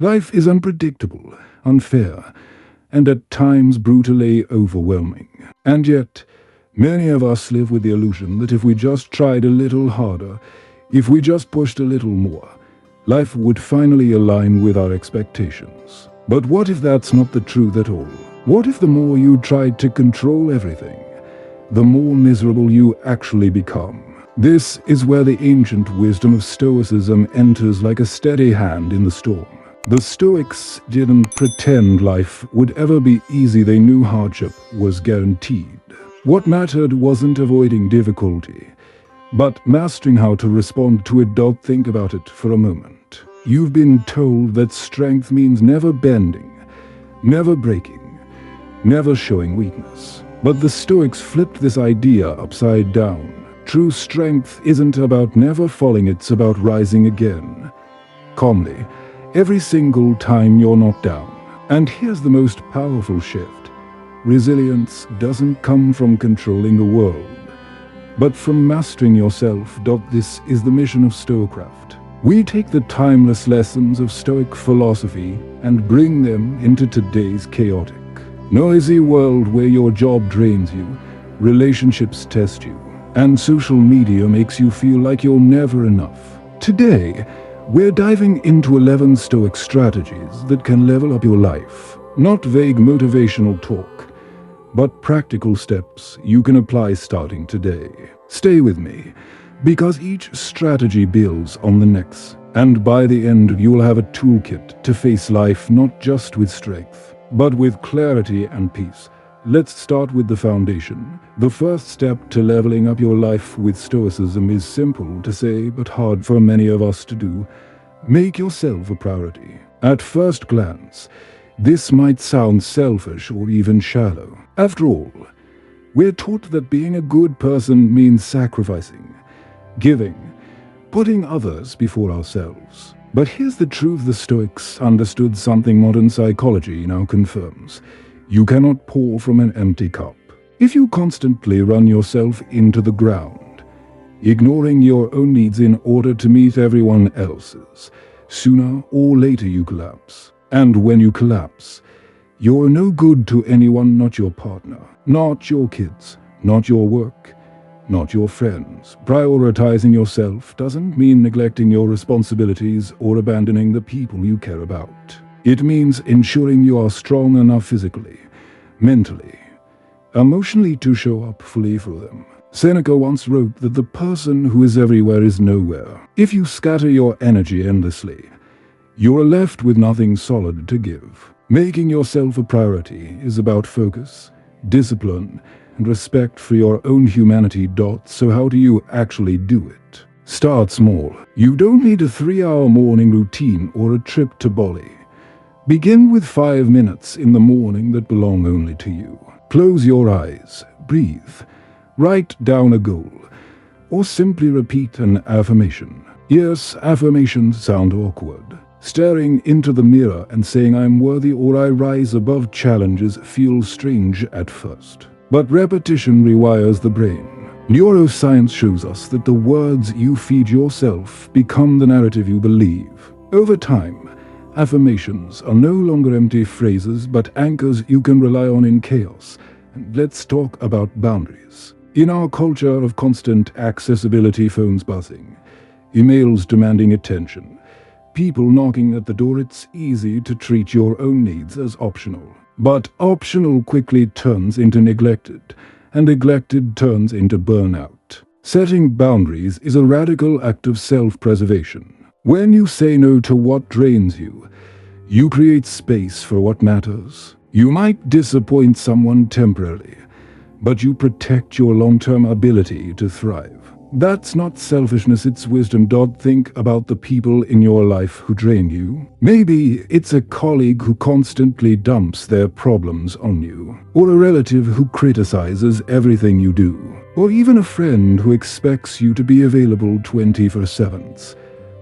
Life is unpredictable, unfair, and at times brutally overwhelming. And yet, many of us live with the illusion that if we just tried a little harder, if we just pushed a little more, life would finally align with our expectations. But what if that's not the truth at all? What if the more you tried to control everything, the more miserable you actually become? This is where the ancient wisdom of Stoicism enters like a steady hand in the storm. The Stoics didn't pretend life would ever be easy. They knew hardship was guaranteed. What mattered wasn't avoiding difficulty, but mastering how to respond to it. Don't think about it for a moment. You've been told that strength means never bending, never breaking, never showing weakness. But the Stoics flipped this idea upside down. True strength isn't about never falling, it's about rising again, calmly, every single time you're knocked down. And here's the most powerful shift. Resilience doesn't come from controlling the world, but from mastering yourself. This is the mission of StoicCraft. We take the timeless lessons of Stoic philosophy and bring them into today's chaotic, noisy world where your job drains you, relationships test you, and social media makes you feel like you're never enough. Today, we're diving into 11 Stoic strategies that can level up your life. Not vague motivational talk, but practical steps you can apply starting today. Stay with me, because each strategy builds on the next. And by the end, you'll have a toolkit to face life not just with strength, but with clarity and peace. Let's start with the foundation. The first step to leveling up your life with Stoicism is simple to say but hard for many of us to do. Make yourself a priority. At first glance, this might sound selfish or even shallow. After all, we're taught that being a good person means sacrificing, giving, putting others before ourselves. But here's the truth: the Stoics understood something modern psychology now confirms. You cannot pour from an empty cup. If you constantly run yourself into the ground, ignoring your own needs in order to meet everyone else's, sooner or later you collapse. And when you collapse, you're no good to anyone, not your partner, not your kids, not your work, not your friends. Prioritizing yourself doesn't mean neglecting your responsibilities or abandoning the people you care about. It means ensuring you are strong enough physically, mentally, emotionally to show up fully for them. Seneca once wrote that the person who is everywhere is nowhere. If you scatter your energy endlessly, you're left with nothing solid to give. Making yourself a priority is about focus, discipline, and respect for your own humanity. So how do you actually do it? Start small. You don't need a 3-hour morning routine or a trip to Bali. Begin with 5 minutes in the morning that belong only to you. Close your eyes, breathe, write down a goal, or simply repeat an affirmation. Yes, affirmations sound awkward. Staring into the mirror and saying "I'm worthy" or "I rise above challenges" feels strange at first. But repetition rewires the brain. Neuroscience shows us that the words you feed yourself become the narrative you believe. Over time, affirmations are no longer empty phrases, but anchors you can rely on in chaos. And let's talk about boundaries. In our culture of constant accessibility, phones buzzing, emails demanding attention, people knocking at the door, it's easy to treat your own needs as optional. But optional quickly turns into neglected, and neglected turns into burnout. Setting boundaries is a radical act of self-preservation. When you say no to what drains you, you create space for what matters. You might disappoint someone temporarily, but you protect your long-term ability to thrive. That's not selfishness, it's wisdom. Think about the people in your life who drain you. Maybe it's a colleague who constantly dumps their problems on you, or a relative who criticizes everything you do, or even a friend who expects you to be available 24/7.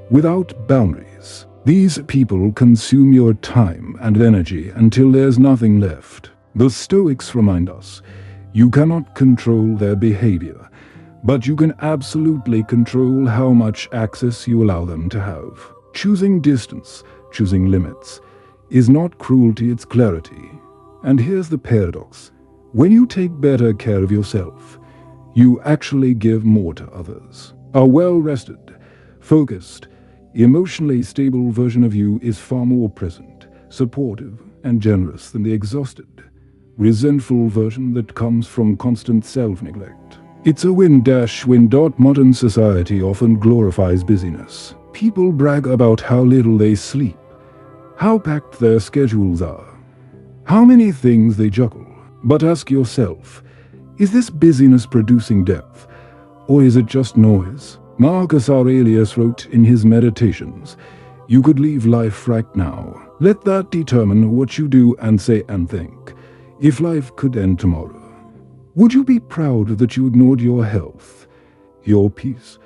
Without boundaries, these people consume your time and energy until there's nothing left. The Stoics remind us, you cannot control their behavior, but you can absolutely control how much access you allow them to have. Choosing distance, choosing limits, is not cruelty, it's clarity. And here's the paradox. When you take better care of yourself, you actually give more to others. A well-rested, focused, emotionally stable version of you is far more present, supportive, and generous than the exhausted, resentful version that comes from constant self-neglect. It's a win-win. Modern society often glorifies busyness. People brag about how little they sleep, how packed their schedules are, how many things they juggle. But ask yourself, is this busyness producing depth, or is it just noise? Marcus Aurelius wrote in his Meditations, "You could leave life right now. Let that determine what you do and say and think. If life could end tomorrow, would you be proud that you ignored your health, your peace,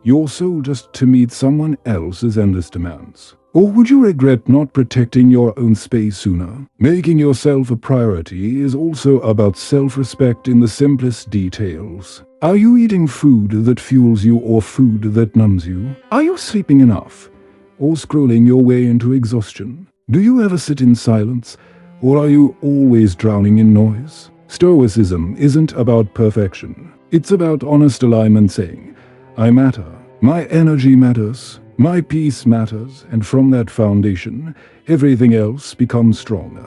your soul just to meet someone else's endless demands? Or would you regret not protecting your own space sooner?" Making yourself a priority is also about self-respect in the simplest details. Are you eating food that fuels you or food that numbs you? Are you sleeping enough, or scrolling your way into exhaustion? Do you ever sit in silence, or are you always drowning in noise? Stoicism isn't about perfection. It's about honest alignment, saying, I matter, my energy matters, my peace matters, and from that foundation, everything else becomes stronger.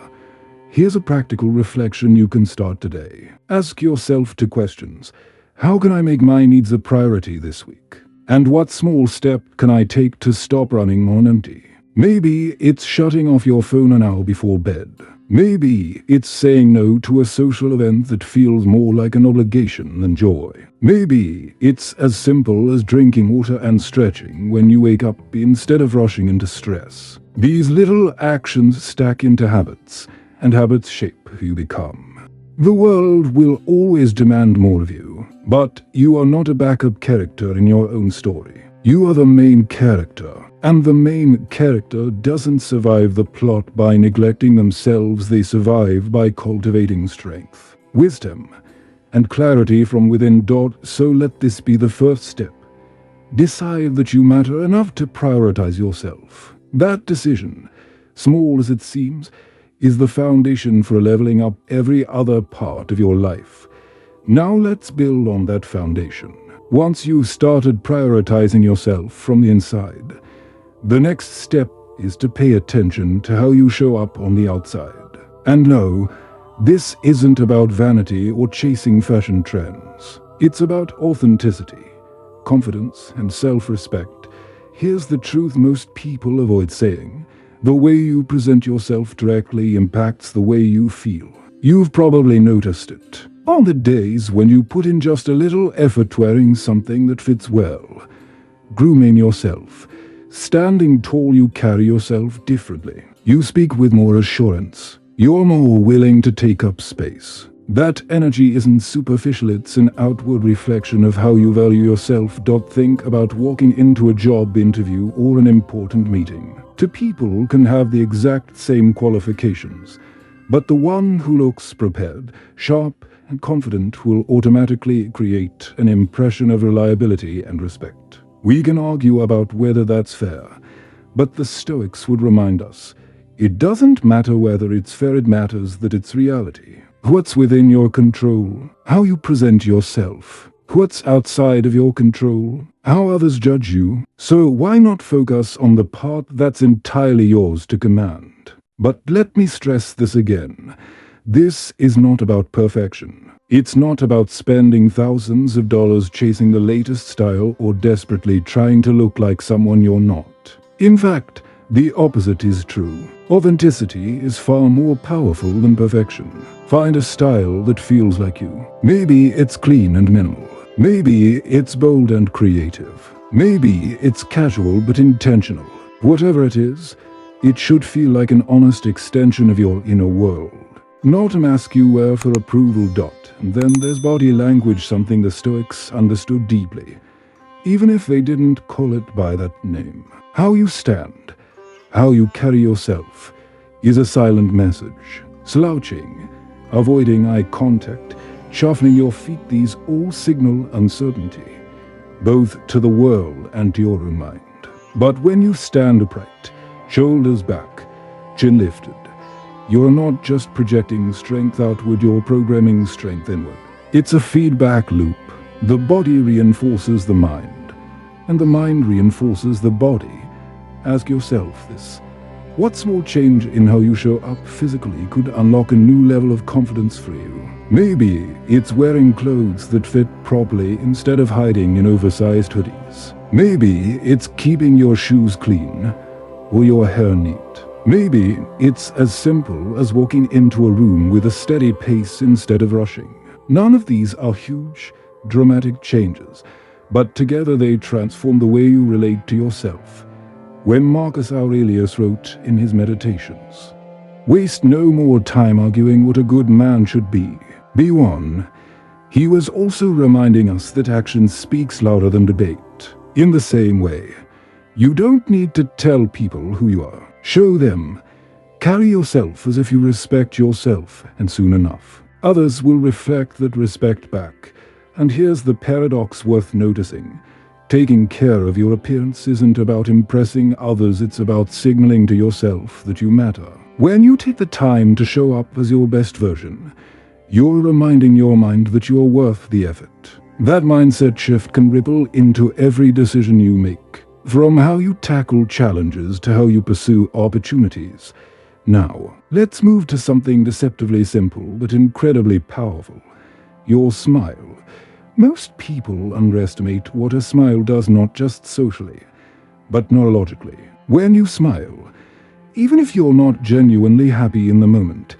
Here's a practical reflection you can start today. Ask yourself two questions. How can I make my needs a priority this week? And what small step can I take to stop running on empty? Maybe it's shutting off your phone an hour before bed. Maybe it's saying no to a social event that feels more like an obligation than joy. Maybe it's as simple as drinking water and stretching when you wake up instead of rushing into stress. These little actions stack into habits, and habits shape who you become. The world will always demand more of you, but you are not a backup character in your own story. You are the main character. And the main character doesn't survive the plot by neglecting themselves, they survive by cultivating strength, wisdom, and clarity from within. So let this be the first step. Decide that you matter enough to prioritize yourself. That decision, small as it seems, is the foundation for leveling up every other part of your life. Now let's build on that foundation. Once you've started prioritizing yourself from the inside, the next step is to pay attention to how you show up on the outside. And no, this isn't about vanity or chasing fashion trends. It's about authenticity, confidence, and self-respect. Here's the truth most people avoid saying. The way you present yourself directly impacts the way you feel. You've probably noticed it. On the days when you put in just a little effort wearing something that fits well, grooming yourself, standing tall, you carry yourself differently. You speak with more assurance. You're more willing to take up space. That energy isn't superficial, it's an outward reflection of how you value yourself. Think about walking into a job interview or an important meeting. Two people can have the exact same qualifications, but the one who looks prepared, sharp, and confident will automatically create an impression of reliability and respect. We can argue about whether that's fair, but the Stoics would remind us, it doesn't matter whether it's fair, it matters that it's reality. What's within your control? How you present yourself. What's outside of your control? How others judge you. So why not focus on the part that's entirely yours to command? But let me stress this again. This is not about perfection. It's not about spending thousands of dollars chasing the latest style or desperately trying to look like someone you're not. In fact, the opposite is true. Authenticity is far more powerful than perfection. Find a style that feels like you. Maybe it's clean and minimal. Maybe it's bold and creative. Maybe it's casual but intentional. Whatever it is, it should feel like an honest extension of your inner world. Not a mask you wear for approval. And then there's body language, something the Stoics understood deeply, even if they didn't call it by that name. How you stand, how you carry yourself, is a silent message. Slouching, avoiding eye contact, shuffling your feet, these all signal uncertainty, both to the world and to your own mind. But when you stand upright, Shoulders back, chin lifted. You're not just projecting strength outward, you're programming strength inward. It's a feedback loop. The body reinforces the mind, and the mind reinforces the body. Ask yourself this. What small change in how you show up physically could unlock a new level of confidence for you? Maybe it's wearing clothes that fit properly instead of hiding in oversized hoodies. Maybe it's keeping your shoes clean or your hair neat. Maybe it's as simple as walking into a room with a steady pace instead of rushing. None of these are huge, dramatic changes, but together they transform the way you relate to yourself. When Marcus Aurelius wrote in his Meditations, "Waste no more time arguing what a good man should be. Be one," he was also reminding us that action speaks louder than debate. In the same way, you don't need to tell people who you are. Show them. Carry yourself as if you respect yourself, and soon enough, others will reflect that respect back. And here's the paradox worth noticing. Taking care of your appearance isn't about impressing others, it's about signaling to yourself that you matter. When you take the time to show up as your best version, you're reminding your mind that you're worth the effort. That mindset shift can ripple into every decision you make, from how you tackle challenges to how you pursue opportunities. Now, let's move to something deceptively simple but incredibly powerful: your smile. Most people underestimate what a smile does, not just socially, but neurologically. When you smile, even if you're not genuinely happy in the moment,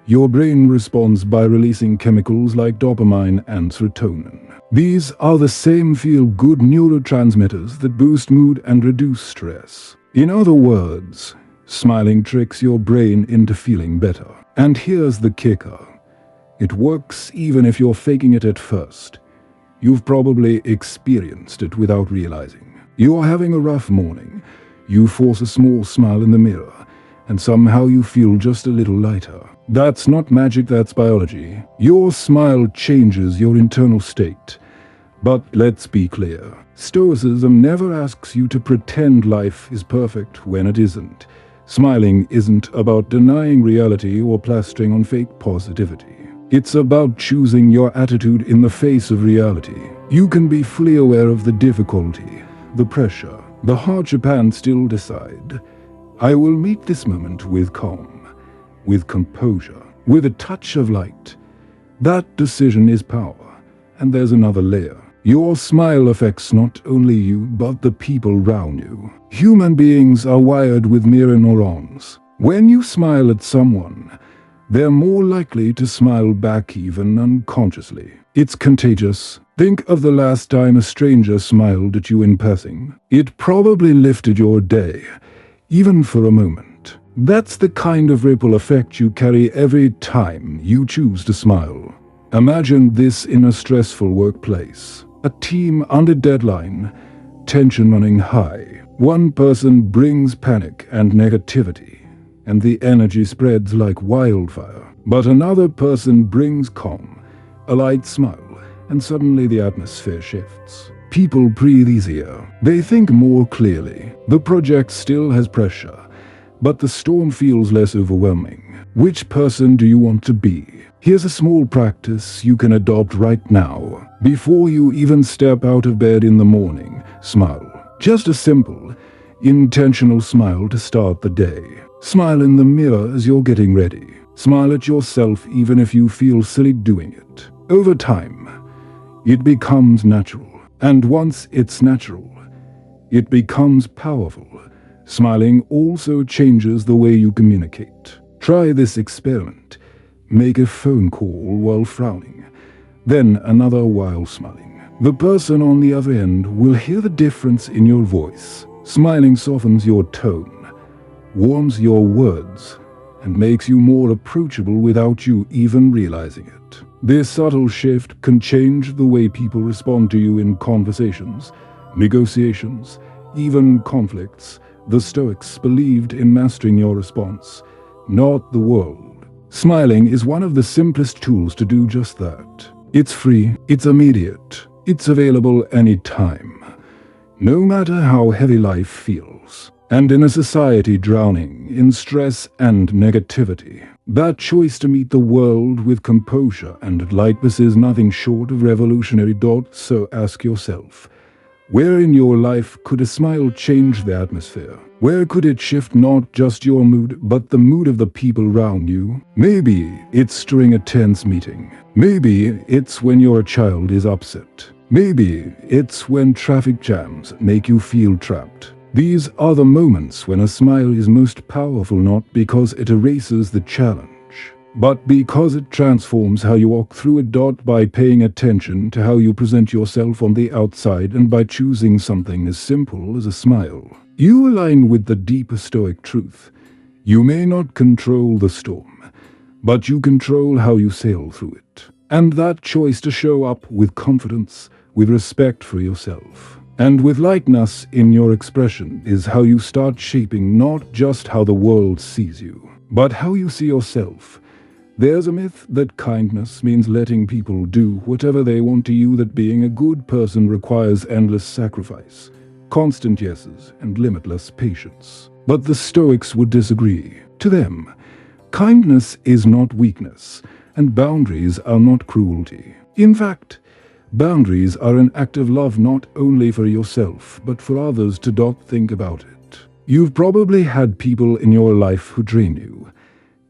your brain responds by releasing chemicals like dopamine and serotonin. These are the same feel-good neurotransmitters that boost mood and reduce stress. In other words, smiling tricks your brain into feeling better. And here's the kicker. It works even if you're faking it at first. You've probably experienced it without realizing. You are having a rough morning. You force a small smile in the mirror, and somehow you feel just a little lighter. That's not magic, that's biology. Your smile changes your internal state. But let's be clear. Stoicism never asks you to pretend life is perfect when it isn't. Smiling isn't about denying reality or plastering on fake positivity. It's about choosing your attitude in the face of reality. You can be fully aware of the difficulty, the pressure, the hardship, and still decide, I will meet this moment with calm, with composure, with a touch of light. That decision is power. And there's another layer. Your smile affects not only you, but the people around you. Human beings are wired with mirror neurons. When you smile at someone, they're more likely to smile back even unconsciously. It's contagious. Think of the last time a stranger smiled at you in passing. It probably lifted your day, even for a moment. That's the kind of ripple effect you carry every time you choose to smile. Imagine this in a stressful workplace. A team under deadline, tension running high. One person brings panic and negativity, and the energy spreads like wildfire. But another person brings calm, a light smile, and suddenly the atmosphere shifts. People breathe easier. They think more clearly. The project still has pressure, but the storm feels less overwhelming. Which person do you want to be? Here's a small practice you can adopt right now. Before you even step out of bed in the morning, smile. Just a simple, intentional smile to start the day. Smile in the mirror as you're getting ready. Smile at yourself even if you feel silly doing it. Over time, it becomes natural. And once it's natural, it becomes powerful. Smiling also changes the way you communicate. Try this experiment. Make a phone call while frowning, then another while smiling. The person on the other end will hear the difference in your voice. Smiling softens your tone, warms your words, and makes you more approachable without you even realizing it. This subtle shift can change the way people respond to you in conversations, negotiations, even conflicts. The Stoics believed in mastering your response, not the world. Smiling is one of the simplest tools to do just that. It's free, it's immediate, it's available anytime, no matter how heavy life feels. And in a society drowning in stress and negativity, that choice to meet the world with composure and lightness is nothing short of revolutionary. So ask yourself, where in your life could a smile change the atmosphere? Where could it shift not just your mood, but the mood of the people around you? Maybe it's during a tense meeting. Maybe it's when your child is upset. Maybe it's when traffic jams make you feel trapped. These are the moments when a smile is most powerful, not because it erases the challenge, but because it transforms how you walk through it. By paying attention to how you present yourself on the outside and by choosing something as simple as a smile, you align with the deeper Stoic truth. You may not control the storm, but you control how you sail through it. And that choice to show up with confidence, with respect for yourself, and with lightness in your expression is how you start shaping not just how the world sees you, but how you see yourself. There's a myth that kindness means letting people do whatever they want to you, that being a good person requires endless sacrifice, constant yeses, and limitless patience. But the Stoics would disagree. To them, kindness is not weakness, and boundaries are not cruelty. In fact, boundaries are an act of love, not only for yourself, but for others. To think about it. You've probably had people in your life who drain you,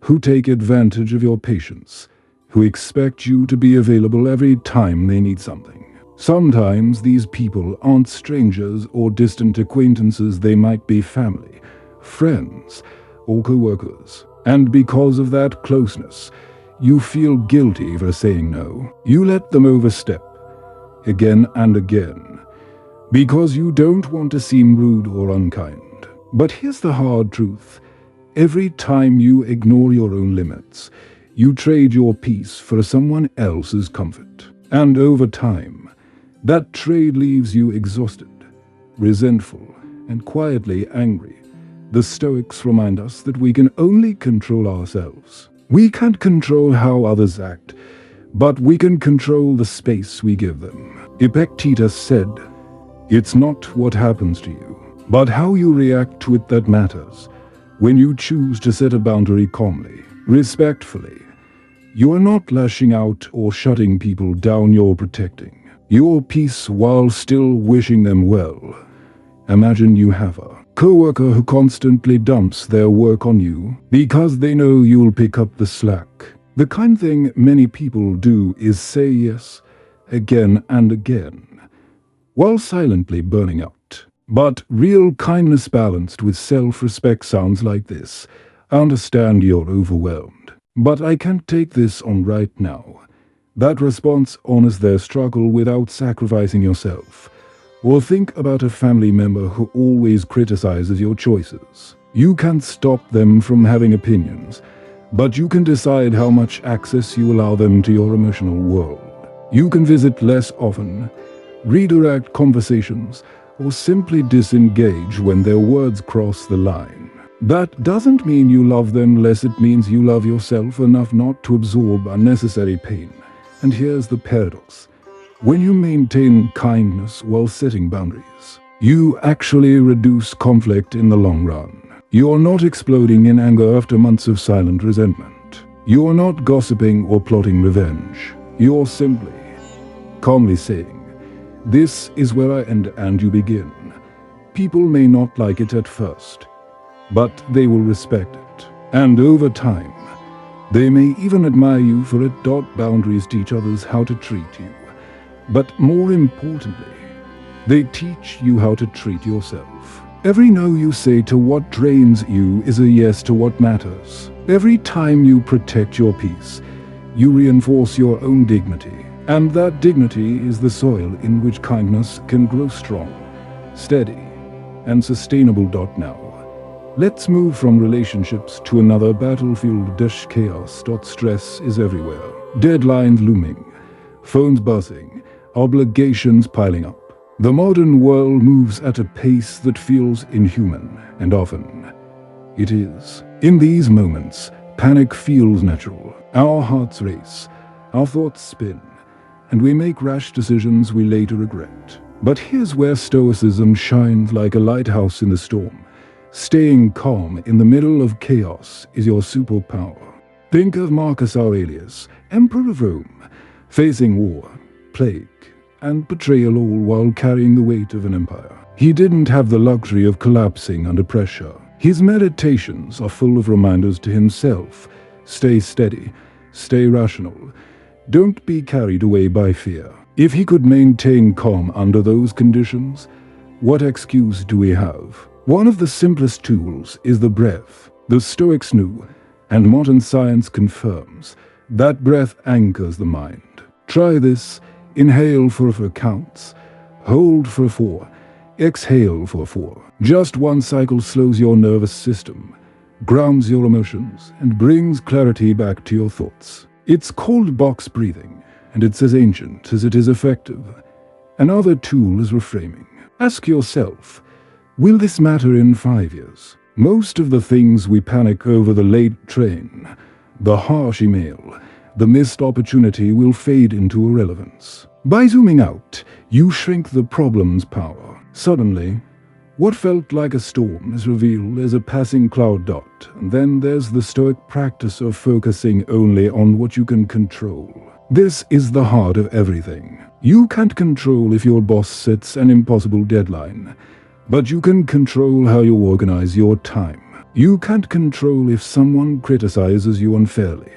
who take advantage of your patience, who expect you to be available every time they need something. Sometimes these people aren't strangers or distant acquaintances, they might be family, friends, or co-workers. And because of that closeness, you feel guilty for saying no. You let them overstep again and again, because you don't want to seem rude or unkind. But here's the hard truth. Every time you ignore your own limits, you trade your peace for someone else's comfort. And over time, that trade leaves you exhausted, resentful, and quietly angry. The Stoics remind us that we can only control ourselves. We can't control how others act, but we can control the space we give them. Epictetus said, "It's not what happens to you, but how you react to it that matters." When you choose to set a boundary calmly, respectfully, you are not lashing out or shutting people down, you're protecting your peace while still wishing them well. Imagine you have a coworker who constantly dumps their work on you because they know you'll pick up the slack. The kind thing many people do is say yes again and again, while silently burning out. But real kindness balanced with self-respect sounds like this. I understand you're overwhelmed, but I can't take this on right now. That response honors their struggle without sacrificing yourself. Or think about a family member who always criticizes your choices. You can't stop them from having opinions, but you can decide how much access you allow them to your emotional world. You can visit less often, redirect conversations, or simply disengage when their words cross the line. That doesn't mean you love them less, it means you love yourself enough not to absorb unnecessary pain. And here's the paradox. When you maintain kindness while setting boundaries, you actually reduce conflict in the long run. You're not exploding in anger after months of silent resentment. You're not gossiping or plotting revenge. You're simply, calmly saying, "This is where I end and you begin." People may not like it at first, but they will respect it. And over time, they may even admire you for it. Boundaries teach others how to treat you. But more importantly, they teach you how to treat yourself. Every no you say to what drains you is a yes to what matters. Every time you protect your peace, you reinforce your own dignity. And that dignity is the soil in which kindness can grow strong, steady, and sustainable. Now, let's move from relationships to another battlefield. Chaos. Stress is everywhere. Deadlines looming, phones buzzing, obligations piling up. The modern world moves at a pace that feels inhuman, and often it is. In these moments, panic feels natural. Our hearts race, our thoughts spin, and we make rash decisions we later regret. But here's where Stoicism shines like a lighthouse in the storm. Staying calm in the middle of chaos is your superpower. Think of Marcus Aurelius, Emperor of Rome, facing war, plague, and betrayal all while carrying the weight of an empire. He didn't have the luxury of collapsing under pressure. His meditations are full of reminders to himself. Stay steady, stay rational, don't be carried away by fear. If he could maintain calm under those conditions, what excuse do we have? One of the simplest tools is the breath. The Stoics knew, and modern science confirms, that breath anchors the mind. Try this. Inhale for 4 counts, hold for 4, exhale for 4. Just one cycle slows your nervous system, grounds your emotions, and brings clarity back to your thoughts. It's called box breathing, and it's as ancient as it is effective. Another tool is reframing. Ask yourself, will this matter in 5 years? Most of the things we panic over, the late train, the harsh email, the missed opportunity, will fade into irrelevance. By zooming out, you shrink the problem's power. Suddenly, what felt like a storm is revealed as a passing cloud dot, and then there's the Stoic practice of focusing only on what you can control. This is the heart of everything. You can't control if your boss sets an impossible deadline, but you can control how you organize your time. You can't control if someone criticizes you unfairly,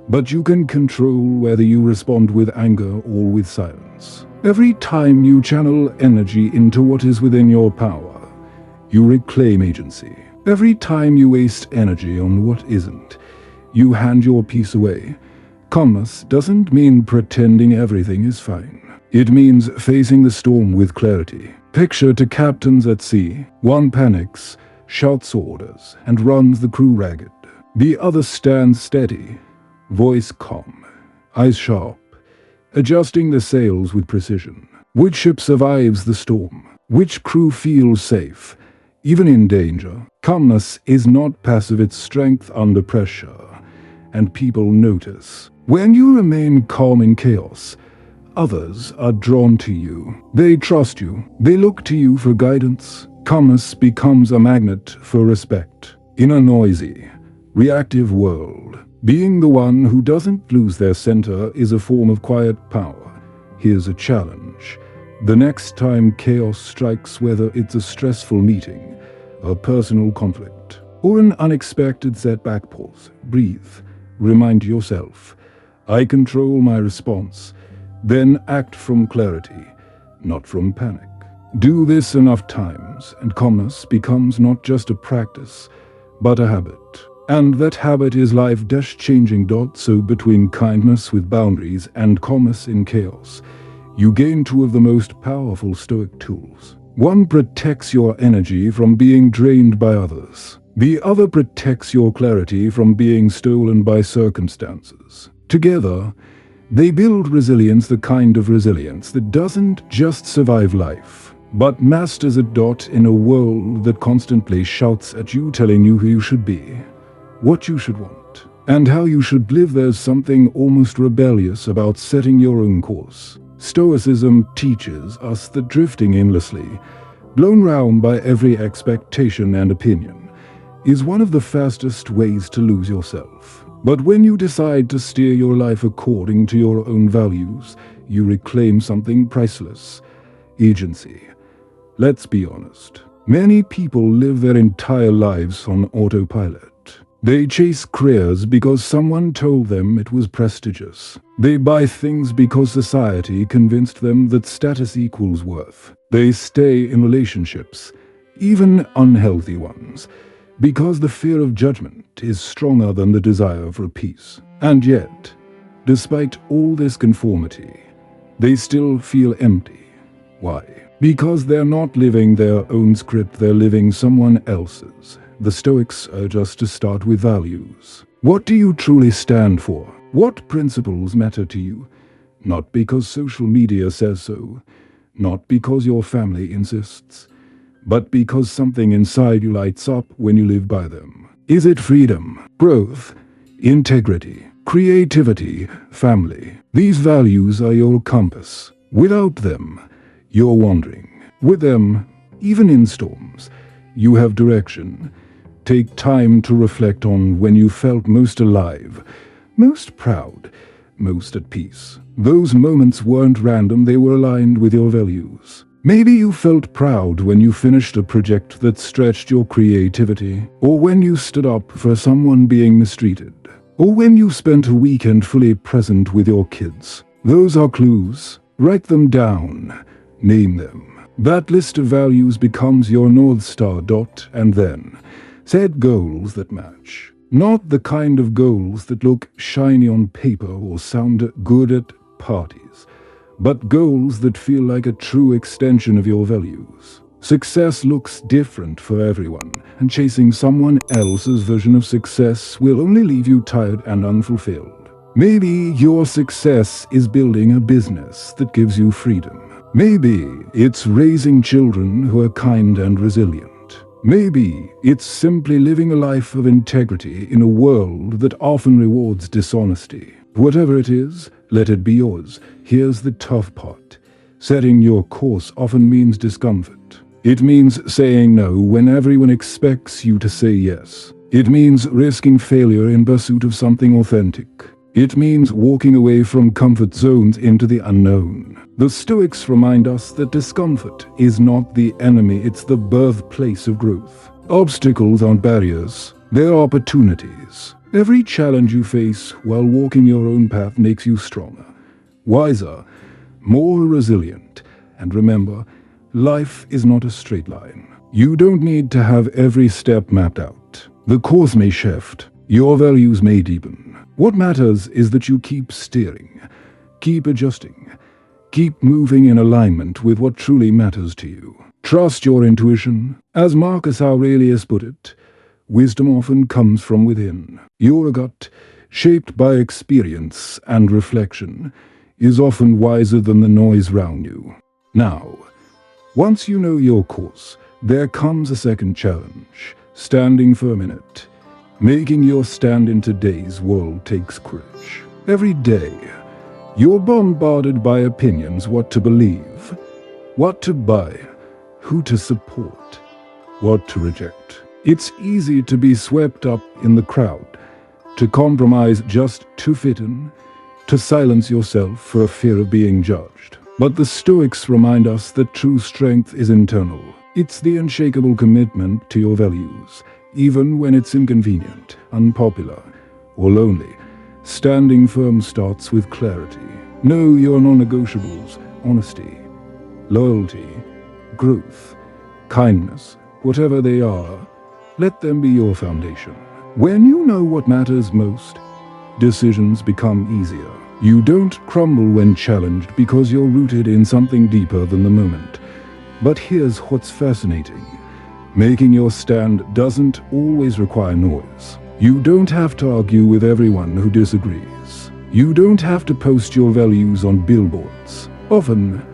but you can control whether you respond with anger or with silence. Every time you channel energy into what is within your power, you reclaim agency. Every time you waste energy on what isn't, you hand your peace away. Calmness doesn't mean pretending everything is fine. It means facing the storm with clarity. Picture 2 captains at sea. One panics, shouts orders, and runs the crew ragged. The other stands steady, voice calm, eyes sharp, adjusting the sails with precision. Which ship survives the storm? Which crew feels safe, even in danger? Calmness is not passive, it's strength under pressure, and people notice. When you remain calm in chaos, others are drawn to you. They trust you. They look to you for guidance. Calmness becomes a magnet for respect. In a noisy, reactive world, being the one who doesn't lose their center is a form of quiet power. Here's a challenge. The next time chaos strikes, whether it's a stressful meeting, a personal conflict, or an unexpected setback, pause, breathe, remind yourself, I control my response, then act from clarity, not from panic. Do this enough times, and calmness becomes not just a practice, but a habit. And that habit is life-changing. So between kindness with boundaries and calmness in chaos, you gain 2 of the most powerful Stoic tools. One protects your energy from being drained by others. The other protects your clarity from being stolen by circumstances. Together, they build resilience, the kind of resilience that doesn't just survive life, but masters it. In a world that constantly shouts at you, telling you who you should be, what you should want, and how you should live, there's something almost rebellious about setting your own course. Stoicism teaches us that drifting aimlessly, blown round by every expectation and opinion, is one of the fastest ways to lose yourself. But when you decide to steer your life according to your own values, you reclaim something priceless: agency. Let's be honest. Many people live their entire lives on autopilot. They chase careers because someone told them it was prestigious. They buy things because society convinced them that status equals worth. They stay in relationships, even unhealthy ones, because the fear of judgment is stronger than the desire for peace. And yet, despite all this conformity, they still feel empty. Why? Because they're not living their own script, they're living someone else's. The Stoics urge us to start with values. What do you truly stand for? What principles matter to you? Not because social media says so, not because your family insists, but because something inside you lights up when you live by them. Is it freedom, growth, integrity, creativity, family? These values are your compass. Without them, you're wandering. With them, even in storms, you have direction. Take time to reflect on when you felt most alive, most proud, most at peace. Those moments weren't random, they were aligned with your values. Maybe you felt proud when you finished a project that stretched your creativity, or when you stood up for someone being mistreated, or when you spent a weekend fully present with your kids. Those are clues. Write them down. Name them. That list of values becomes your North Star. And then, set goals that match. Not the kind of goals that look shiny on paper or sound good at parties, but goals that feel like a true extension of your values. Success looks different for everyone, and chasing someone else's version of success will only leave you tired and unfulfilled. Maybe your success is building a business that gives you freedom. Maybe it's raising children who are kind and resilient. Maybe it's simply living a life of integrity in a world that often rewards dishonesty. Whatever it is, let it be yours. Here's the tough part. Setting your course often means discomfort. It means saying no when everyone expects you to say yes. It means risking failure in pursuit of something authentic. It means walking away from comfort zones into the unknown. The Stoics remind us that discomfort is not the enemy, it's the birthplace of growth. Obstacles aren't barriers, they're opportunities. Every challenge you face while walking your own path makes you stronger, wiser, more resilient. And remember, life is not a straight line. You don't need to have every step mapped out. The course may shift, your values may deepen. What matters is that you keep steering, keep adjusting, keep moving in alignment with what truly matters to you. Trust your intuition. As Marcus Aurelius put it, wisdom often comes from within. Your gut, shaped by experience and reflection, is often wiser than the noise round you. Now, once you know your course, there comes a second challenge, standing firm in it. Making your stand in today's world takes courage. Every day, you're bombarded by opinions, what to believe, what to buy, who to support, what to reject. It's easy to be swept up in the crowd, to compromise just to fit in, to silence yourself for a fear of being judged. But the Stoics remind us that true strength is internal. It's the unshakable commitment to your values, even when it's inconvenient, unpopular, or lonely. Standing firm starts with clarity. Know your non-negotiables: honesty, loyalty, growth, kindness, whatever they are. Let them be your foundation. When you know what matters most, decisions become easier. You don't crumble when challenged because you're rooted in something deeper than the moment. But here's what's fascinating. Making your stand doesn't always require noise. You don't have to argue with everyone who disagrees. You don't have to post your values on billboards. Often,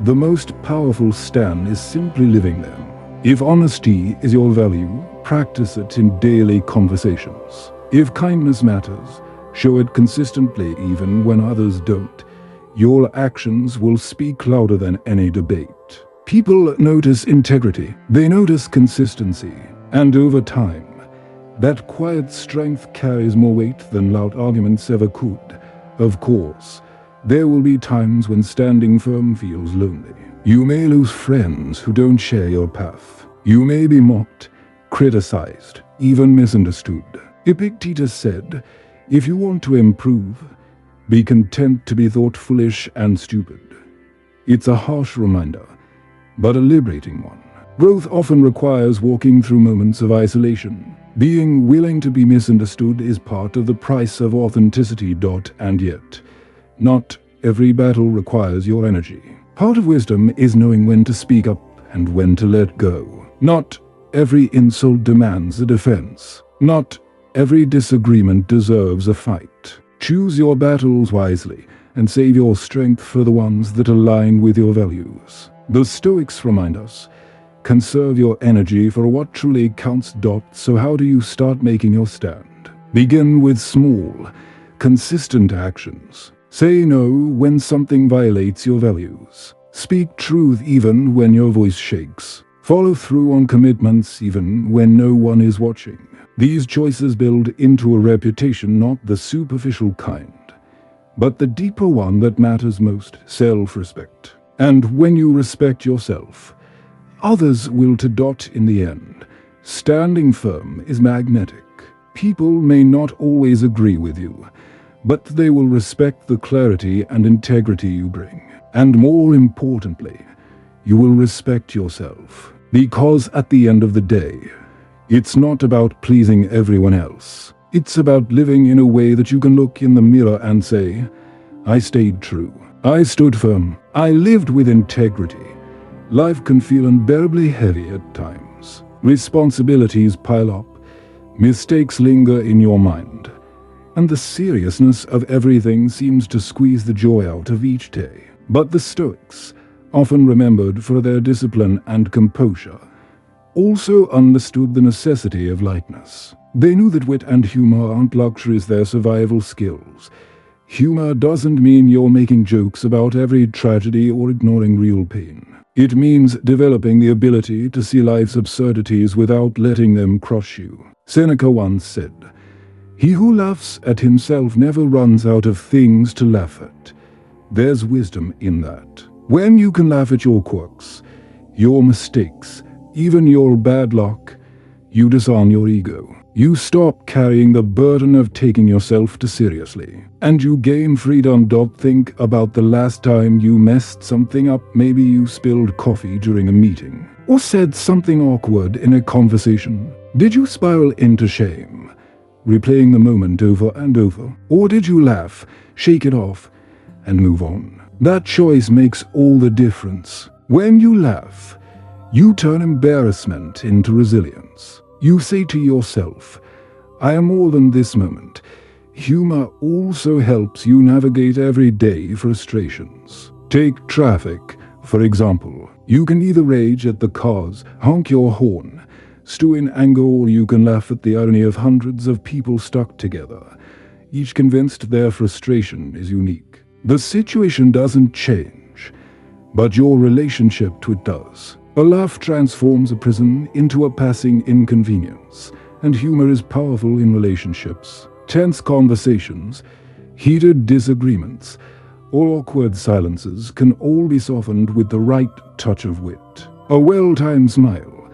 the most powerful stand is simply living them. If honesty is your value, practice it in daily conversations. If kindness matters, show it consistently even when others don't. Your actions will speak louder than any debate. People notice integrity, they notice consistency, and over time, that quiet strength carries more weight than loud arguments ever could. Of course, there will be times when standing firm feels lonely. You may lose friends who don't share your path. You may be mocked, criticized, even misunderstood. Epictetus said, "If you want to improve, be content to be thought foolish and stupid." It's a harsh reminder, but a liberating one. Growth often requires walking through moments of isolation. Being willing to be misunderstood is part of the price of authenticity. And yet, not every battle requires your energy. Part of wisdom is knowing when to speak up and when to let go. Not every insult demands a defense. Not every disagreement deserves a fight. Choose your battles wisely and save your strength for the ones that align with your values. The Stoics remind us, conserve your energy for what truly counts. So how do you start making your stand? Begin with small, consistent actions. Say no when something violates your values. Speak truth even when your voice shakes. Follow through on commitments even when no one is watching. These choices build into a reputation, not the superficial kind, but the deeper one that matters most, self-respect. And when you respect yourself, others will too. In the end, standing firm is magnetic. People may not always agree with you, but they will respect the clarity and integrity you bring. And more importantly, you will respect yourself. Because at the end of the day, it's not about pleasing everyone else. It's about living in a way that you can look in the mirror and say, I stayed true. I stood firm. I lived with integrity. Life can feel unbearably heavy at times. Responsibilities pile up. Mistakes linger in your mind. And the seriousness of everything seems to squeeze the joy out of each day. But the Stoics, often remembered for their discipline and composure, also understood the necessity of lightness. They knew that wit and humor aren't luxuries, they're survival skills. Humor doesn't mean you're making jokes about every tragedy or ignoring real pain. It means developing the ability to see life's absurdities without letting them crush you. Seneca once said, "He who laughs at himself never runs out of things to laugh at." There's wisdom in that. When you can laugh at your quirks, your mistakes, even your bad luck, you disarm your ego. You stop carrying the burden of taking yourself too seriously. And you gain freedom. Think about the last time you messed something up. Maybe you spilled coffee during a meeting, or said something awkward in a conversation. Did you spiral into shame, replaying the moment over and over? Or did you laugh, shake it off, and move on? That choice makes all the difference. When you laugh, you turn embarrassment into resilience. You say to yourself, I am more than this moment. Humor also helps you navigate everyday frustrations. Take traffic, for example. You can either rage at the cars, honk your horn, stew in anger, or you can laugh at the irony of hundreds of people stuck together, each convinced their frustration is unique. The situation doesn't change, but your relationship to it does. A laugh transforms a prison into a passing inconvenience, and humor is powerful in relationships. Tense conversations, heated disagreements, or awkward silences can all be softened with the right touch of wit. A well-timed smile,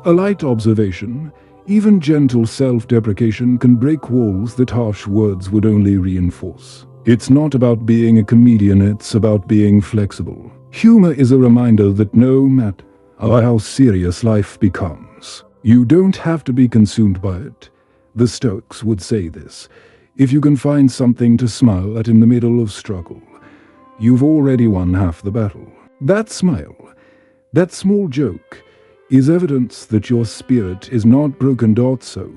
a light observation, even gentle self-deprecation can break walls that harsh words would only reinforce. It's not about being a comedian, it's about being flexible. Humor is a reminder that no matter how serious life becomes, you don't have to be consumed by it. The Stoics would say this: if you can find something to smile at in the middle of struggle, you've already won half the battle. That smile, that small joke, is evidence that your spirit is not broken. So,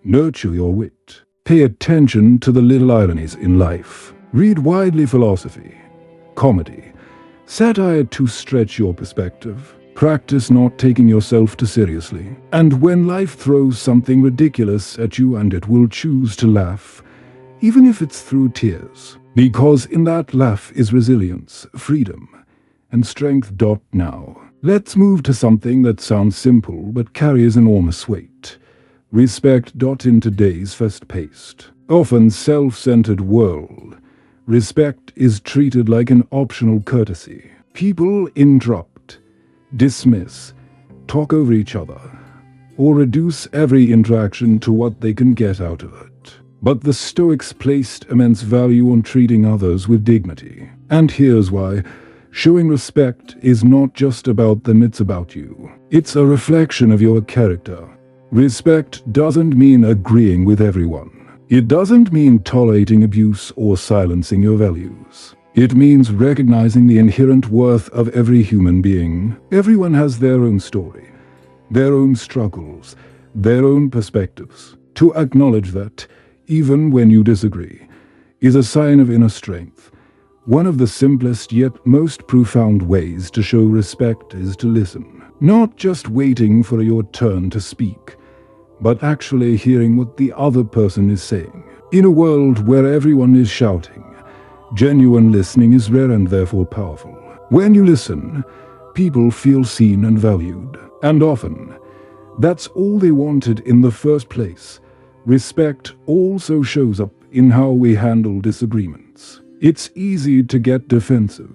nurture your wit. Pay attention to the little ironies in life. Read widely philosophy, comedy, satire to stretch your perspective. Practice not taking yourself too seriously. And when life throws something ridiculous at you, and it will choose to laugh, even if it's through tears, because in that laugh is resilience, freedom, and strength. Now, let's move to something that sounds simple but carries enormous weight. Respect. In today's fast-paced, often self-centered world, respect is treated like an optional courtesy. People interrupt, dismiss, talk over each other, or reduce every interaction to what they can get out of it. But the Stoics placed immense value on treating others with dignity. And here's why. Showing respect is not just about them, it's about you. It's a reflection of your character. Respect doesn't mean agreeing with everyone. It doesn't mean tolerating abuse or silencing your values. It means recognizing the inherent worth of every human being. Everyone has their own story, their own struggles, their own perspectives. To acknowledge that, even when you disagree, is a sign of inner strength. One of the simplest yet most profound ways to show respect is to listen. Not just waiting for your turn to speak, but actually hearing what the other person is saying. In a world where everyone is shouting, genuine listening is rare and therefore powerful. When you listen, people feel seen and valued. And often, that's all they wanted in the first place. Respect also shows up in how we handle disagreements. It's easy to get defensive,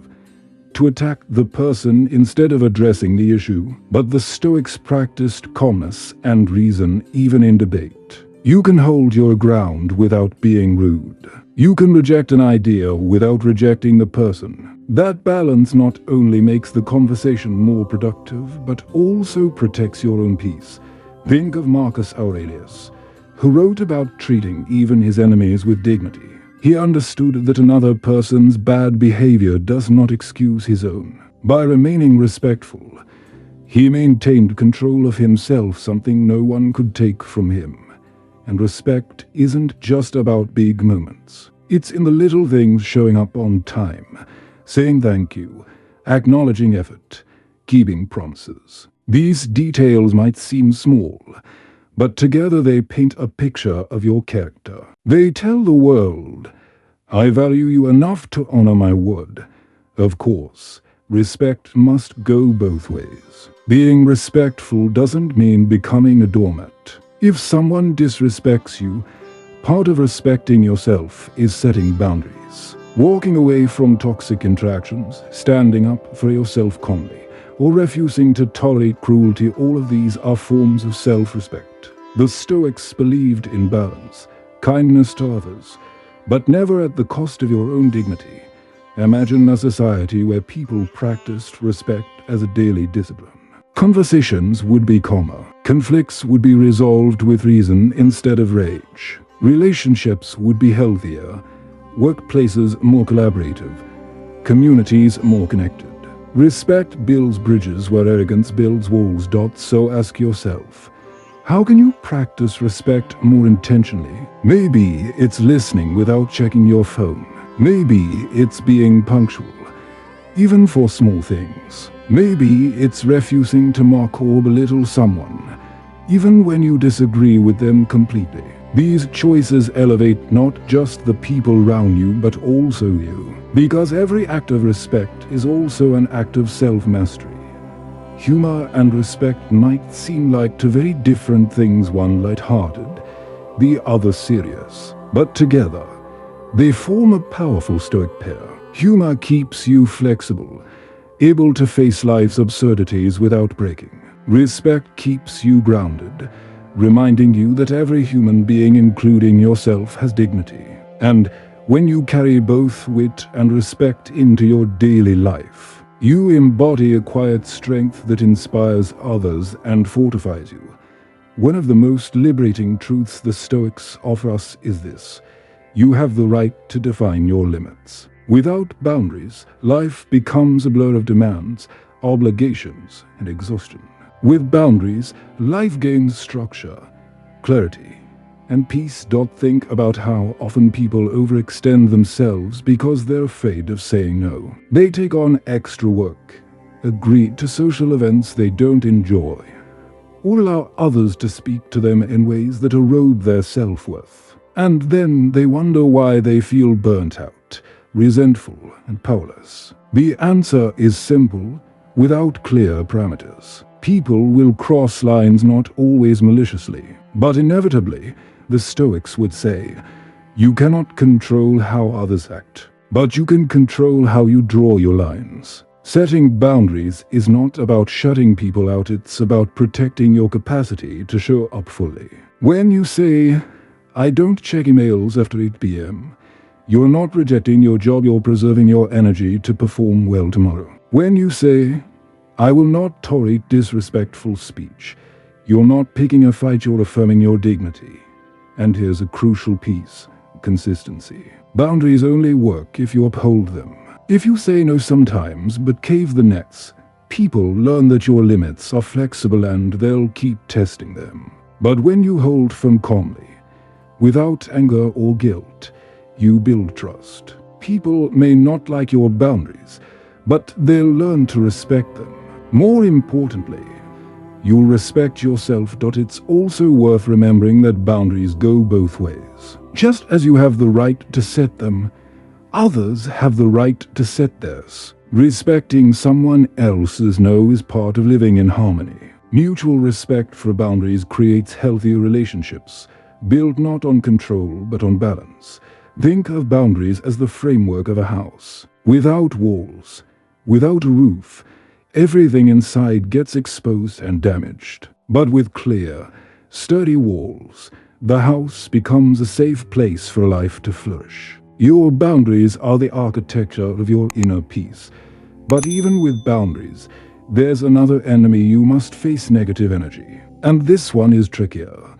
to attack the person instead of addressing the issue, but the Stoics practiced calmness and reason even in debate. You can hold your ground without being rude. You can reject an idea without rejecting the person. That balance not only makes the conversation more productive, but also protects your own peace. Think of Marcus Aurelius, who wrote about treating even his enemies with dignity. He understood that another person's bad behavior does not excuse his own. By remaining respectful, he maintained control of himself, something no one could take from him. And respect isn't just about big moments. It's in the little things: showing up on time, saying thank you, acknowledging effort, keeping promises. These details might seem small, but together they paint a picture of your character. They tell the world, I value you enough to honor my word. Of course, respect must go both ways. Being respectful doesn't mean becoming a doormat. If someone disrespects you, part of respecting yourself is setting boundaries. Walking away from toxic interactions, standing up for yourself calmly, or refusing to tolerate cruelty, all of these are forms of self-respect. The Stoics believed in balance, kindness to others, but never at the cost of your own dignity. Imagine a society where people practiced respect as a daily discipline. Conversations would be calmer. Conflicts would be resolved with reason instead of rage. Relationships would be healthier. Workplaces more collaborative. Communities more connected. Respect builds bridges where arrogance builds walls. So ask yourself, how can you practice respect more intentionally? Maybe it's listening without checking your phone. Maybe it's being punctual, even for small things. Maybe it's refusing to mock or belittle someone, even when you disagree with them completely. These choices elevate not just the people around you, but also you. Because every act of respect is also an act of self-mastery. Humor and respect might seem like two very different things, one light-hearted, the other serious. But together, they form a powerful Stoic pair. Humor keeps you flexible, able to face life's absurdities without breaking. Respect keeps you grounded, reminding you that every human being, including yourself, has dignity. And when you carry both wit and respect into your daily life, you embody a quiet strength that inspires others and fortifies you. One of the most liberating truths the Stoics offer us is this: you have the right to define your limits. Without boundaries, life becomes a blur of demands, obligations, and exhaustion. With boundaries, life gains structure, clarity, and peace. Think about how often people overextend themselves because they're afraid of saying no. They take on extra work, agree to social events they don't enjoy, or allow others to speak to them in ways that erode their self-worth. And then they wonder why they feel burnt out, resentful, and powerless. The answer is simple: without clear parameters, people will cross lines, not always maliciously, but inevitably. The Stoics would say, you cannot control how others act, but you can control how you draw your lines. Setting boundaries is not about shutting people out, it's about protecting your capacity to show up fully. When you say, I don't check emails after 8 p.m., you're not rejecting your job, you're preserving your energy to perform well tomorrow. When you say, I will not tolerate disrespectful speech, you're not picking a fight, you're affirming your dignity. And here's a crucial piece: consistency. Boundaries only work if you uphold them. If you say no sometimes but cave the next, people learn that your limits are flexible and they'll keep testing them. But when you hold firm calmly, without anger or guilt, you build trust. People may not like your boundaries, but they'll learn to respect them. More importantly, you'll respect yourself. It's also worth remembering that boundaries go both ways. Just as you have the right to set them, others have the right to set theirs. Respecting someone else's no is part of living in harmony. Mutual respect for boundaries creates healthier relationships, built not on control but on balance. Think of boundaries as the framework of a house. Without walls, without a roof, everything inside gets exposed and damaged. But with clear, sturdy walls, the house becomes a safe place for life to flourish. Your boundaries are the architecture of your inner peace. But even with boundaries, there's another enemy you must face: negative energy. And this one is trickier,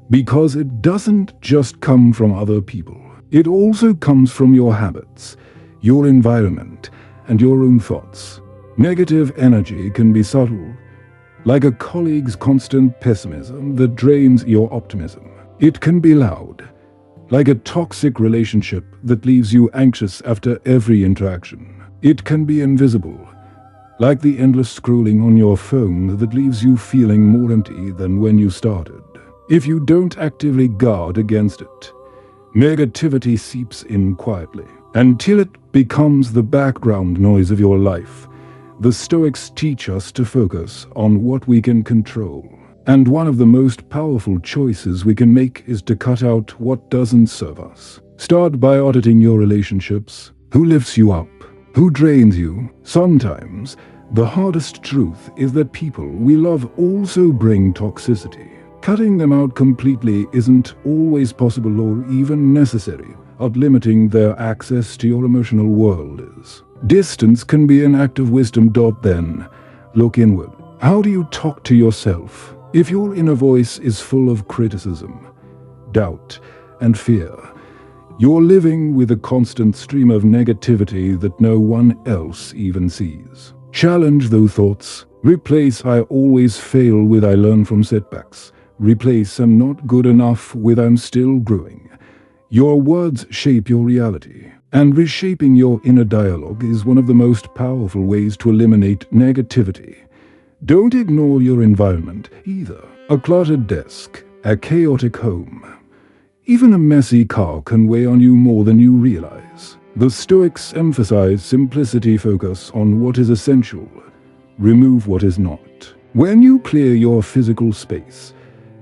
because it doesn't just come from other people. It also comes from your habits, your environment, and your own thoughts. Negative energy can be subtle, like a colleague's constant pessimism that drains your optimism. It can be loud, like a toxic relationship that leaves you anxious after every interaction. It can be invisible, like the endless scrolling on your phone that leaves you feeling more empty than when you started. If you don't actively guard against it, negativity seeps in quietly, until it becomes the background noise of your life. The Stoics teach us to focus on what we can control. And one of the most powerful choices we can make is to cut out what doesn't serve us. Start by auditing your relationships. Who lifts you up? Who drains you? Sometimes, the hardest truth is that people we love also bring toxicity. Cutting them out completely isn't always possible or even necessary, but limiting their access to your emotional world is. Distance can be an act of wisdom. Then, look inward. How do you talk to yourself? If your inner voice is full of criticism, doubt, and fear, you're living with a constant stream of negativity that no one else even sees. Challenge those thoughts. Replace "I always fail" with "I learn from setbacks." Replace "I'm not good enough" with "I'm still growing." Your words shape your reality, and reshaping your inner dialogue is one of the most powerful ways to eliminate negativity. Don't ignore your environment either. A cluttered desk, a chaotic home, even a messy car can weigh on you more than you realize. The Stoics emphasize simplicity. Focus on what is essential. Remove what is not. When you clear your physical space,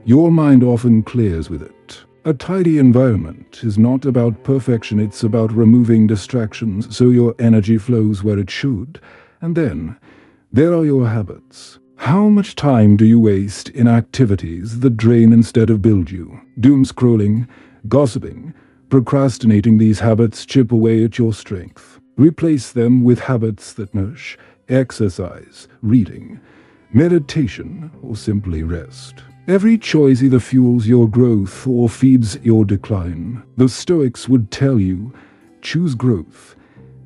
your mind often clears with it. A tidy environment is not about perfection, it's about removing distractions so your energy flows where it should. And then, there are your habits. How much time do you waste in activities that drain instead of build you? Doom scrolling, gossiping, procrastinating. These habits chip away at your strength. Replace them with habits that nourish: exercise, reading, meditation, or simply rest. Every choice either fuels your growth or feeds your decline. The Stoics would tell you, choose growth.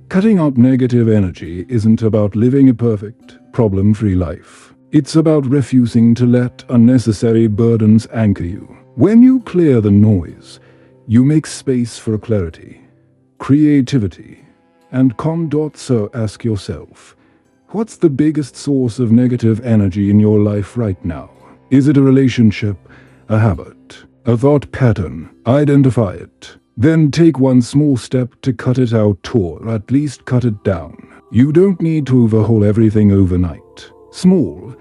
Cutting out negative energy isn't about living a perfect, problem-free life. It's about refusing to let unnecessary burdens anchor you. When you clear the noise, you make space for clarity, creativity, and calm. So ask yourself, what's the biggest source of negative energy in your life right now? Is it a relationship, a habit, a thought pattern? Identify it. Then take one small step to cut it out, or at least cut it down. You don't need to overhaul everything overnight. Small,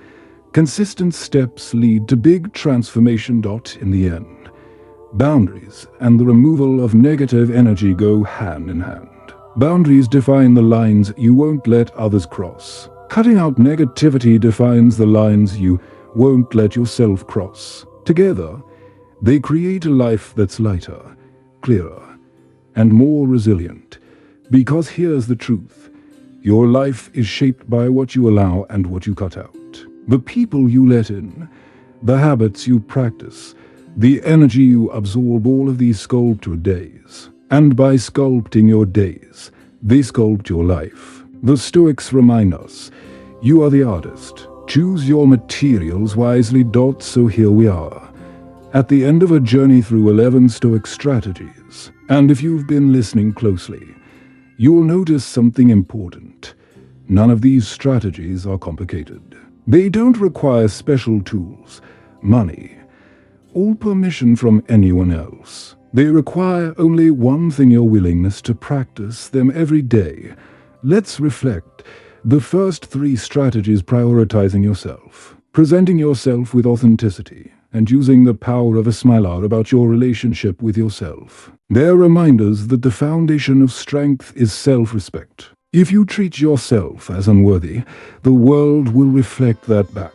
consistent steps lead to big transformation. In the end, boundaries and the removal of negative energy go hand in hand. Boundaries define the lines you won't let others cross. Cutting out negativity defines the lines you won't let yourself cross. Together, they create a life that's lighter, clearer, and more resilient. Because here's the truth: your life is shaped by what you allow and what you cut out. The people you let in, the habits you practice, the energy you absorb, all of these sculpt your days. And by sculpting your days, they sculpt your life. The Stoics remind us, you are the artist. Choose your materials wisely. So here we are, at the end of a journey through 11 Stoic strategies. And if you've been listening closely, you'll notice something important. None of these strategies are complicated. They don't require special tools, money, or permission from anyone else. They require only one thing: your willingness to practice them every day. Let's reflect. The first 3 strategies: prioritizing yourself. presenting yourself with authenticity, and using the power of a smile about your relationship with yourself. They're reminders that the foundation of strength is self-respect. If you treat yourself as unworthy, the world will reflect that back.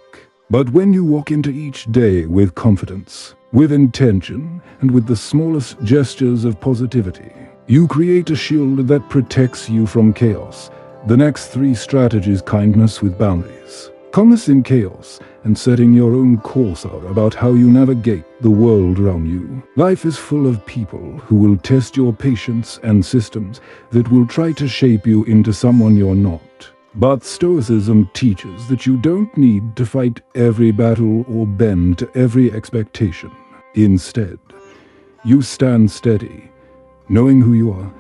But when you walk into each day with confidence, with intention, and with the smallest gestures of positivity, you create a shield that protects you from chaos. The next 3 strategies: kindness with boundaries, calmness in chaos, and setting your own course are about how you navigate the world around you. Life is full of people who will test your patience and systems that will try to shape you into someone you're not. But Stoicism teaches that you don't need to fight every battle or bend to every expectation. Instead, you stand steady, knowing who you are,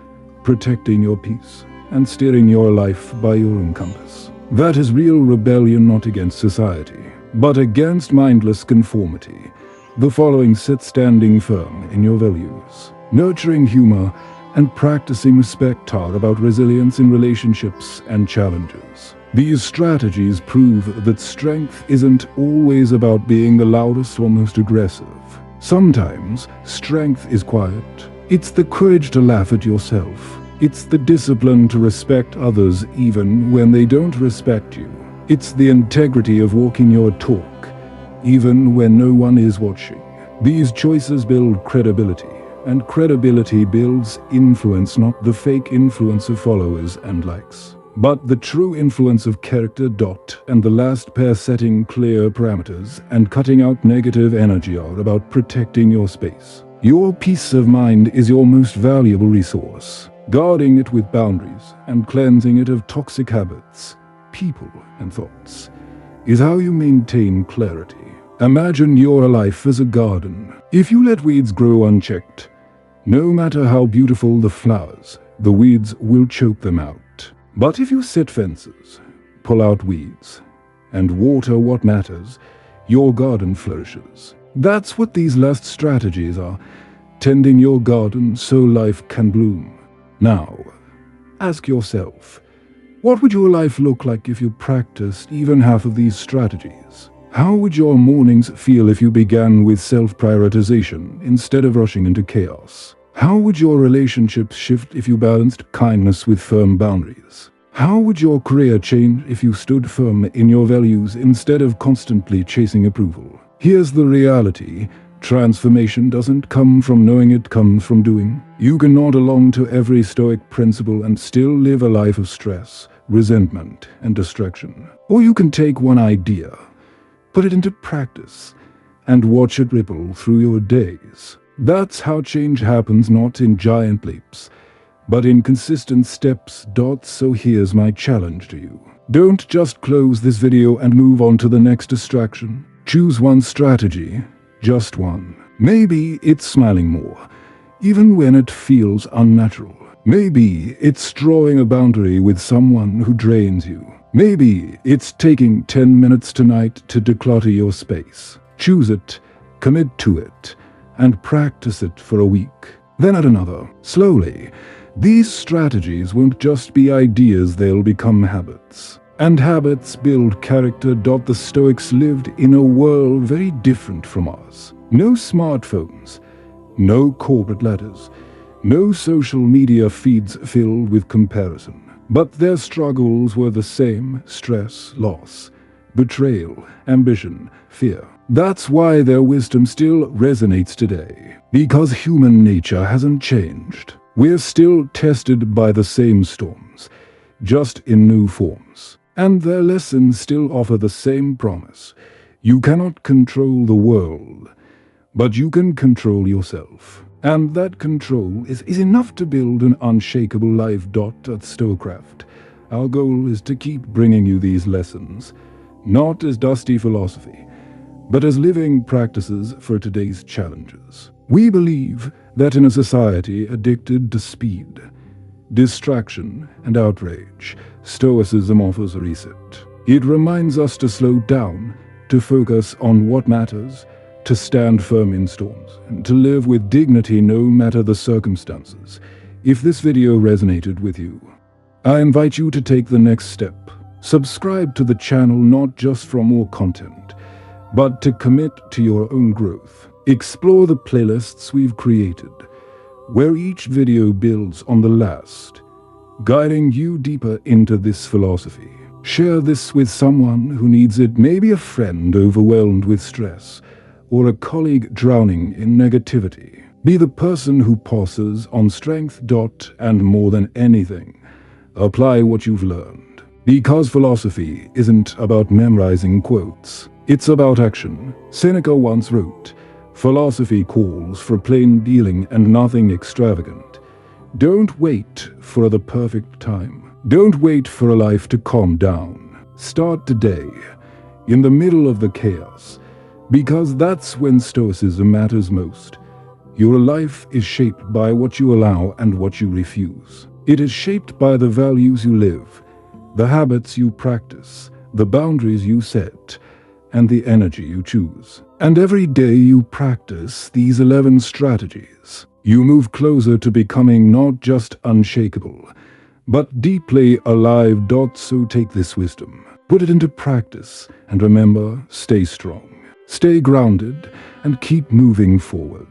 protecting your peace, and steering your life by your own compass. That is real rebellion, not against society, but against mindless conformity. The following sit standing firm in your values, nurturing humor, and practicing respect are about resilience in relationships and challenges. These strategies prove that strength isn't always about being the loudest or most aggressive. Sometimes strength is quiet. It's the courage to laugh at yourself. It's the discipline to respect others even when they don't respect you. It's the integrity of walking your talk, even when no one is watching. These choices build credibility, and credibility builds influence, not the fake influence of followers and likes, but the true influence of character. And the last pair, setting clear parameters and cutting out negative energy, are about protecting your space. Your peace of mind is your most valuable resource. Guarding it with boundaries and cleansing it of toxic habits, people, and thoughts is how you maintain clarity. Imagine your life as a garden. If you let weeds grow unchecked, no matter how beautiful the flowers, the weeds will choke them out. But if you set fences, pull out weeds, and water what matters, your garden flourishes. That's what these last strategies are, tending your garden so life can bloom. Now, ask yourself, what would your life look like if you practiced even half of these strategies? How would your mornings feel if you began with self-prioritization instead of rushing into chaos? How would your relationships shift if you balanced kindness with firm boundaries? How would your career change if you stood firm in your values instead of constantly chasing approval? Here's the reality. Transformation doesn't come from knowing, it comes from doing. You can nod along to every Stoic principle and still live a life of stress, resentment, and distraction. Or you can take one idea, put it into practice, and watch it ripple through your days. That's how change happens, not in giant leaps, but in consistent steps. So here's my challenge to you. Don't just close this video and move on to the next distraction. Choose one strategy. Just one. Maybe it's smiling more, even when it feels unnatural. Maybe it's drawing a boundary with someone who drains you. Maybe it's taking 10 minutes tonight to declutter your space. Choose it, commit to it, and practice it for a week. Then add another. Slowly, these strategies won't just be ideas, they'll become habits. And habits build character. The Stoics lived in a world very different from ours. No smartphones, no corporate letters, no social media feeds filled with comparison. But their struggles were the same: stress, loss, betrayal, ambition, fear. That's why their wisdom still resonates today. Because human nature hasn't changed. We're still tested by the same storms, just in new forms. And their lessons still offer the same promise. You cannot control the world, but you can control yourself. And that control is enough to build an unshakable life. At StoicCraft, our goal is to keep bringing you these lessons, not as dusty philosophy, but as living practices for today's challenges. We believe that in a society addicted to speed, distraction, and outrage, Stoicism offers a reset. It reminds us to slow down, to focus on what matters, to stand firm in storms, and to live with dignity no matter the circumstances. If this video resonated with you, I invite you to take the next step. Subscribe to the channel, not just for more content, but to commit to your own growth. Explore the playlists we've created, where each video builds on the last, guiding you deeper into this philosophy. Share this with someone who needs it, maybe a friend overwhelmed with stress, or a colleague drowning in negativity. Be the person who pauses on strength. And more than anything, apply what you've learned. Because philosophy isn't about memorizing quotes, it's about action. Seneca once wrote, "Philosophy calls for plain dealing and nothing extravagant." Don't wait for the perfect time. Don't wait for a life to calm down. Start today, in the middle of the chaos, because that's when Stoicism matters most. Your life is shaped by what you allow and what you refuse. It is shaped by the values you live, the habits you practice, the boundaries you set, and the energy you choose. And every day you practice these 11 strategies, you move closer to becoming not just unshakable, but deeply alive. So take this wisdom, put it into practice, and remember, stay strong, stay grounded, and keep moving forward.